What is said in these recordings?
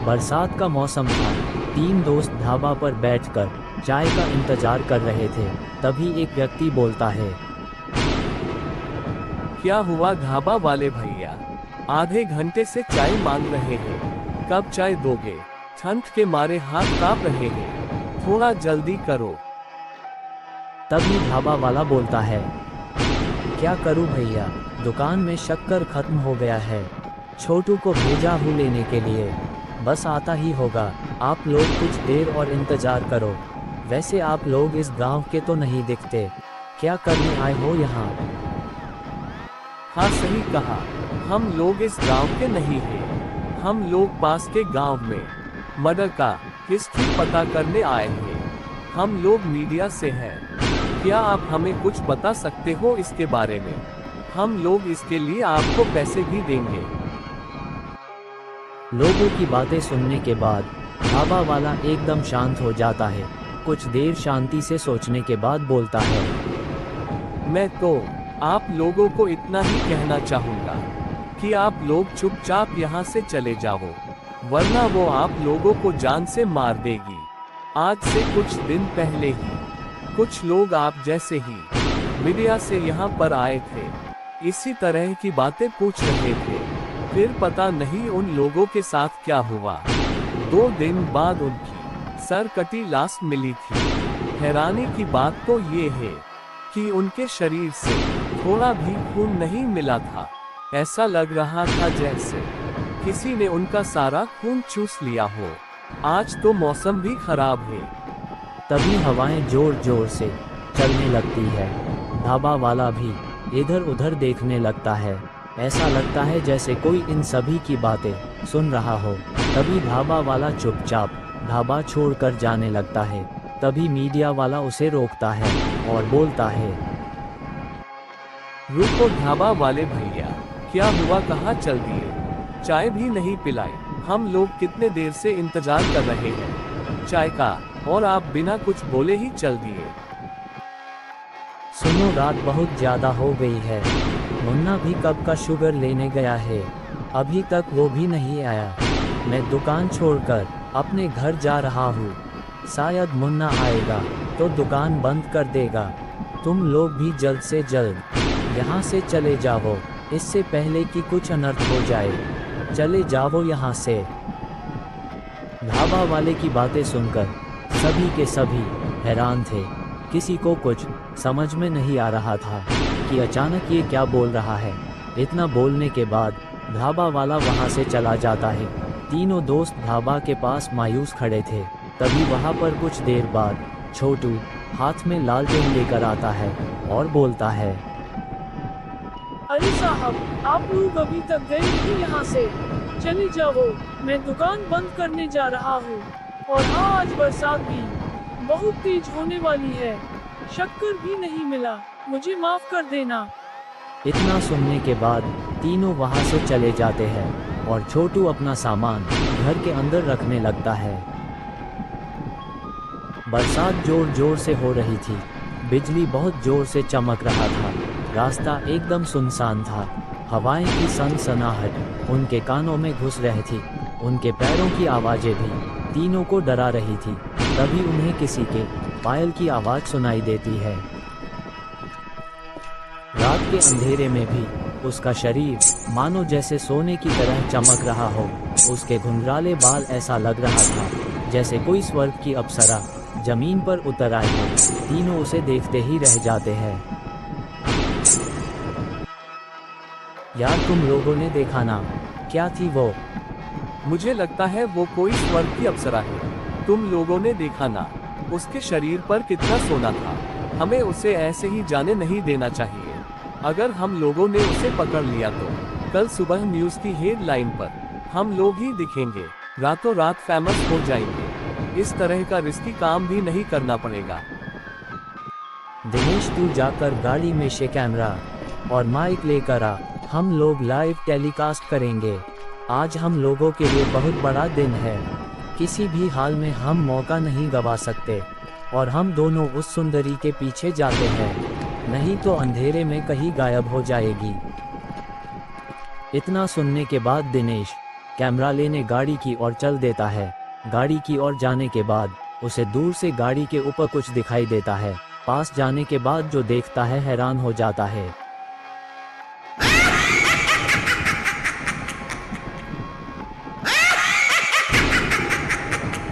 बरसात का मौसम था। तीन दोस्त ढाबा पर बैठकर चाय का इंतजार कर रहे थे। तभी एक व्यक्ति बोलता है, क्या हुआ ढाबा वाले भैया? आधे घंटे से चाय मांग रहे हैं। कब चाय दोगे? ठंड के मारे हाथ कांप रहे हैं। थोड़ा जल्दी करो। तभी ढाबा वाला बोलता है, क्या करूं भैया, दुकान में शक्कर खत्म हो गया है। छोटू को भेजा हूँ लेने के लिए, बस आता ही होगा। आप लोग कुछ देर और इंतजार करो। वैसे आप लोग इस गांव के तो नहीं दिखते, क्या करने आए हो यहाँ? हाँ सही कहा, हम लोग इस गांव के नहीं हैं। हम लोग पास के गांव में मर्डर का हिस्ट्री पता करने आए हैं। हम लोग मीडिया से हैं। क्या आप हमें कुछ बता सकते हो इसके बारे में? हम लोग इसके लिए आपको पैसे भी देंगे। लोगों की बातें सुनने के बाद ढाबा वाला एकदम शांत हो जाता है। कुछ देर शांति से सोचने के बाद बोलता है, मैं तो आप लोगों को इतना ही कहना चाहूँगा कि आप लोग चुपचाप यहाँ से चले जाओ, वरना वो आप लोगों को जान से मार देगी। आज से कुछ दिन पहले ही कुछ लोग आप जैसे ही मीडिया से यहाँ पर आए थे, इसी तरह की बातें पूछ रहे थे। फिर पता नहीं उन लोगों के साथ क्या हुआ। 2 दिन बाद उनकी सर कटी लाश मिली थी। हैरानी की बात तो ये है कि उनके शरीर से थोड़ा भी खून नहीं मिला था। ऐसा लग रहा था जैसे किसी ने उनका सारा खून चूस लिया हो। आज तो मौसम भी खराब है। तभी हवाएं जोर जोर से चलने लगती है। ढाबा वाला भी इधर उधर देखने लगता है। ऐसा लगता है जैसे कोई इन सभी की बातें सुन रहा हो। तभी ढाबा वाला चुपचाप ढाबा छोड़कर जाने लगता है। तभी मीडिया वाला उसे रोकता है और बोलता है, रुको ढाबा वाले भैया, क्या हुआ, कहाँ चल दिए? चाय भी नहीं पिलाई। हम लोग कितने देर से इंतजार कर रहे हैं चाय का, और आप बिना कुछ बोले ही चल दिए। सुनो, रात बहुत ज़्यादा हो गई है। मुन्ना भी कब का शुगर लेने गया है, अभी तक वो भी नहीं आया। मैं दुकान छोड़कर अपने घर जा रहा हूँ। शायद मुन्ना आएगा तो दुकान बंद कर देगा। तुम लोग भी जल्द से जल्द यहाँ से चले जाओ, इससे पहले कि कुछ अनर्थ हो जाए। चले जाओ यहाँ से। ढाबा वाले की बातें सुनकर सभी के सभी हैरान थे। किसी को कुछ समझ में नहीं आ रहा था कि अचानक ये क्या बोल रहा है। इतना बोलने के बाद ढाबा वाला वहाँ से चला जाता है। तीनों दोस्त ढाबा के पास मायूस खड़े थे। तभी वहाँ पर कुछ देर बाद छोटू हाथ में लालटेन लेकर आता है और बोलता है, अरे साहब, आप लोग अभी तक गए नहीं यहाँ से। चले जाओ, मैं दुकान बंद करने जा रहा हूँ। और हाँ, आज बरसात भी बहुत तेज होने वाली है। शक्कर भी नहीं मिला, मुझे माफ कर देना। इतना सुनने के बाद तीनों वहाँ से चले जाते हैं और छोटू अपना सामान घर के अंदर रखने लगता है। बरसात जोर जोर से हो रही थी। बिजली बहुत जोर से चमक रहा था। रास्ता एकदम सुनसान था। हवाएं की सनसनाहट उनके कानों में घुस रही थी। उनके पैरों की आवाज़ें भी तीनों को डरा रही थी। तभी उन्हें किसी के पायल की आवाज़ सुनाई देती है। रात के अंधेरे में भी उसका शरीर मानो जैसे सोने की तरह चमक रहा हो। उसके घुंघराले बाल ऐसा लग रहा था जैसे कोई स्वर्ग की अप्सरा जमीन पर उतर आए हो। तीनों उसे देखते ही रह जाते हैं। यार, तुम लोगों ने देखा ना, क्या थी वो? मुझे लगता है वो कोई स्वर्ग की अप्सरा है। तुम लोगों ने देखा ना, उसके शरीर पर कितना सोना था। हमें उसे ऐसे ही जाने नहीं देना चाहिए। अगर हम लोगों ने उसे पकड़ लिया तो कल सुबह न्यूज़ की हेडलाइन पर हम लोग ही दिखेंगे। रातों रात फेमस हो जाएंगे। इस तरह का रिस्की काम भी नहीं करना पड़ेगा। दिनेश, तू जाकर गाड़ी में से कैमरा और माइक लेकर आ। हम लोग लाइव टेलीकास्ट करेंगे। आज हम लोगों के लिए बहुत बड़ा दिन है। किसी भी हाल में हम मौका नहीं गवा सकते और हम दोनों उस सुंदरी के पीछे जाते हैं, नहीं तो अंधेरे में कहीं गायब हो जाएगी। इतना सुनने के बाद दिनेश कैमरा लेने गाड़ी की ओर चल देता है। गाड़ी की ओर जाने के बाद उसे दूर से गाड़ी के ऊपर कुछ दिखाई देता है। पास जाने के बाद जो देखता है हैरान हो जाता है।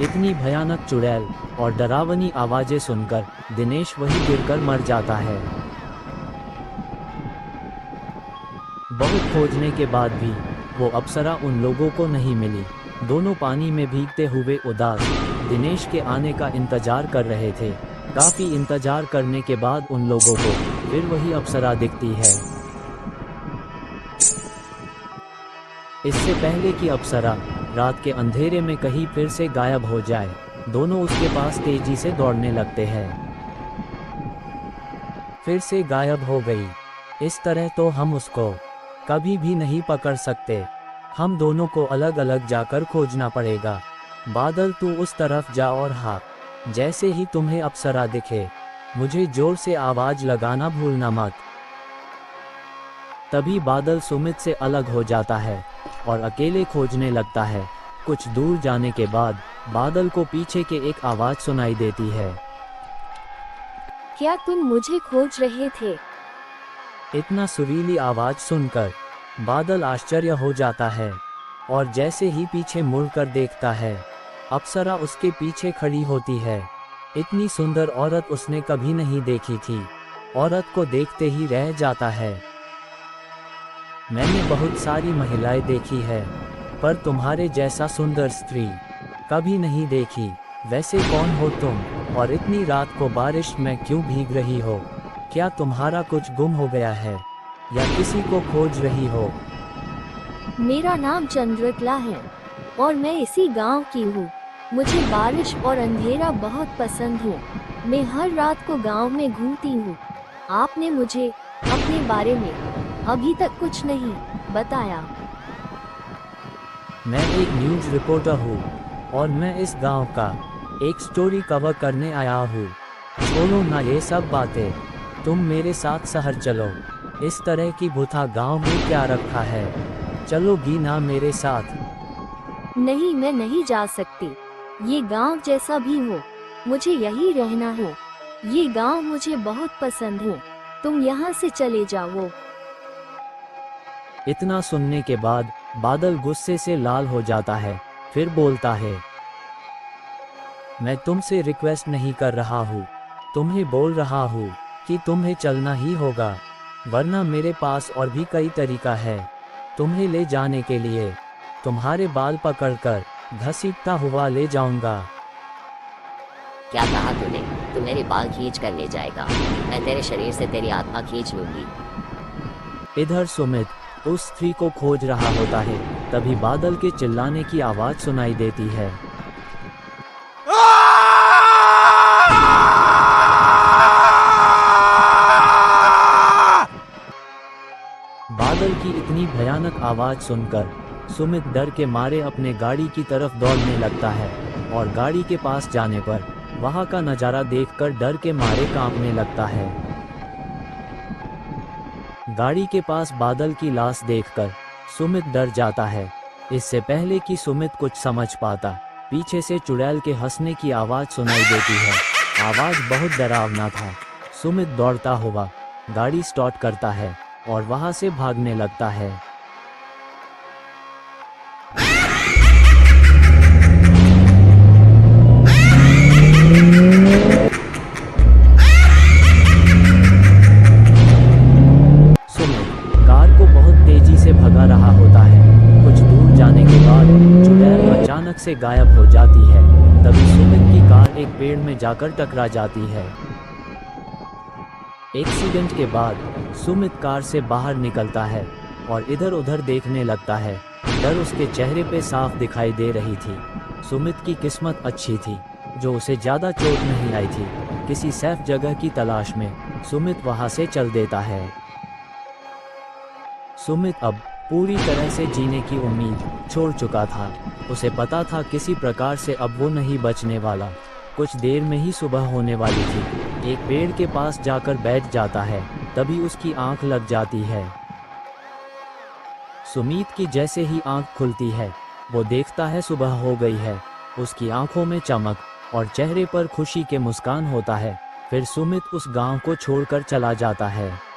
इतनी भयानक चुड़ैल और डरावनी आवाजें सुनकर दिनेश वहीं गिरकर मर जाता है। बहुत खोजने के बाद भी वो अप्सरा उन लोगों को नहीं मिली। दोनों पानी में भीगते हुए उदास दिनेश के आने का इंतजार कर रहे थे। काफी इंतजार करने के बाद उन लोगों को फिर वही अप्सरा दिखती है। इससे पहले कि अप्सरा रात के अंधेरे में कहीं फिर से गायब हो जाए, दोनों उसके पास तेजी से दौड़ने लगते हैं। फिर से गायब हो गई। इस तरह तो हम उसको कभी भी नहीं पकड़ सकते। हम दोनों को अलग अलग जाकर खोजना पड़ेगा। बादल तू उस तरफ जा और हाँ, जैसे ही तुम्हें अप्सरा दिखे मुझे जोर से आवाज लगाना भूलना मत। तभी बादल सुमित से अलग हो जाता है और अकेले खोजने लगता है। कुछ दूर जाने के बाद बादल को पीछे के एक आवाज सुनाई देती है। क्या तुम मुझे खोज रहे थे? इतना सुरीली आवाज सुनकर बादल आश्चर्य हो जाता है और जैसे ही पीछे मुड़कर देखता है, अप्सरा उसके पीछे खड़ी होती है। इतनी सुंदर औरत उसने कभी नहीं देखी थी। औरत को देखते ही रह जाता है। मैंने बहुत सारी महिलाएं देखी है, पर तुम्हारे जैसा सुंदर स्त्री कभी नहीं देखी। वैसे कौन हो तुम और इतनी रात को बारिश में क्यों भीग रही हो? क्या तुम्हारा कुछ गुम हो गया है या किसी को खोज रही हो? मेरा नाम चंद्रकला है और मैं इसी गांव की हूँ। मुझे बारिश और अंधेरा बहुत पसंद है। मैं हर रात को गांव में घूमती हूँ। आपने मुझे अपने बारे में अभी तक कुछ नहीं बताया। मैं एक न्यूज़ रिपोर्टर हूँ और मैं इस गांव का एक स्टोरी कवर करने आया हूँ। छोड़ो ना ये सब बातें, तुम मेरे साथ शहर चलो। इस तरह की भूथा गांव में क्या रखा है? चलोगी ना मेरे साथ? नहीं, मैं नहीं जा सकती। ये गांव जैसा भी हो, मुझे यही रहना है। ये गांव मुझे बहुत पसंद है। तुम यहाँ से चले जाओ। इतना सुनने के बाद बादल गुस्से से लाल हो जाता है। फिर बोलता है, मैं तुमसे रिक्वेस्ट नहीं कर रहा हूँ, तुम्हें बोल रहा हूँ कि तुम्हें चलना ही होगा, वरना मेरे पास और भी कई तरीका है तुम्हें ले जाने के लिए। तुम्हारे बाल पकड़कर घसीटता हुआ ले जाऊंगा। क्या कहा तूने? तू मेरे बाल खींच कर ले जाएगा? मैं तेरे शरीर से तेरी आत्मा खींच लूंगी। इधर सुमित उस स्त्री को खोज रहा होता है। तभी बादल के चिल्लाने की आवाज सुनाई देती है। बादल की इतनी भयानक आवाज सुनकर सुमित डर के मारे अपने गाड़ी की तरफ दौड़ने लगता है और गाड़ी के पास जाने पर वहां का नजारा देखकर डर के मारे कांपने लगता है। गाड़ी के पास बादल की लाश देखकर सुमित डर जाता है। इससे पहले कि सुमित कुछ समझ पाता, पीछे से चुड़ैल के हंसने की आवाज सुनाई देती है। आवाज बहुत डरावना था। सुमित दौड़ता हुआ गाड़ी स्टार्ट करता है और वहां से भागने लगता है। सुमित कार को बहुत तेजी से भगा रहा होता है। कुछ दूर जाने के बाद चुड़ैल अचानक से गायब हो जाती है। तभी सुमित की कार एक पेड़ में जाकर टकरा जाती है। एक्सीडेंट के बाद सुमित कार से बाहर निकलता है और इधर उधर देखने लगता है। डर उसके चेहरे पे साफ दिखाई दे रही थी। सुमित की किस्मत अच्छी थी जो उसे ज्यादा चोट नहीं आई थी। किसी सेफ जगह की तलाश में सुमित वहां से चल देता है। सुमित अब पूरी तरह से जीने की उम्मीद छोड़ चुका था। उसे पता था किसी प्रकार से अब वो नहीं बचने वाला। कुछ देर में ही सुबह होने वाली थी। एक पेड़ के पास जाकर बैठ जाता है। तभी उसकी आंख लग जाती है। सुमित की जैसे ही आंख खुलती है, वो देखता है सुबह हो गई है। उसकी आंखों में चमक और चेहरे पर खुशी के मुस्कान होता है। फिर सुमित उस गांव को छोड़कर चला जाता है।